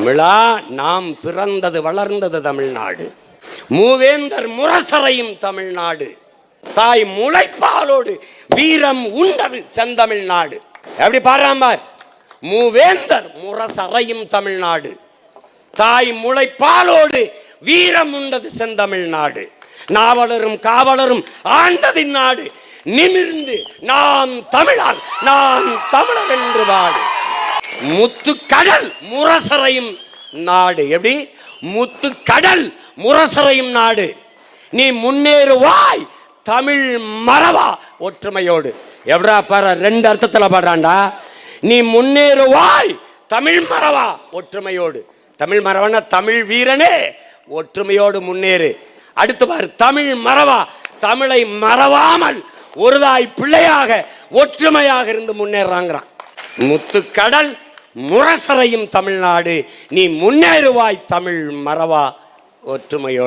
தமிழா, நாம் பிறந்தது வளர்ந்தது தமிழ்நாடு. மூவேந்தர் முரசறையும் தமிழ்நாடு. தாய் முளைப்பாலோடு வீரம் உண்டது செந்தமிழ்நாடு. எப்படி பாடுறாம்பார்? மூவேந்தர் முரசறையும் தமிழ்நாடு. தாய் முளைப்பாலோடு வீரம் உண்டது செந்தமிழ்நாடு. நாவலரும் காவலரும் ஆண்டதின் நாடு. நிமிர்ந்து நாம் தமிழர், நாம் தமிழர் என்று பாடு. முத்துக்கடல் முரசறையும் நாடு. எப்படி? முத்துக்கடல் முரசறையும் நாடு. நீ முன்னேறுவாய் தமிழ் மறவா ஒற்றுமையோடு. எப்படா பாரு, ரெண்டு அர்த்தத்தில் பாடுறான்டா. நீ முன்னேறுவாய் தமிழ் மறவா ஒற்றுமையோடு. தமிழ் மறவனா தமிழ் வீரனே, ஒற்றுமையோடு முன்னேறு. அடுத்து பாரு, தமிழ் மறவா, தமிழை மறவாமல் ஒருதாய் பிள்ளையாக ஒற்றுமையாக இருந்து முன்னேறாங்கிறான். முத்துக்கடல் முரசறையும் தமிழ்நாடு. நீ முன்னேறுவாய் தமிழ் மறவா ஒற்றுமையோடு.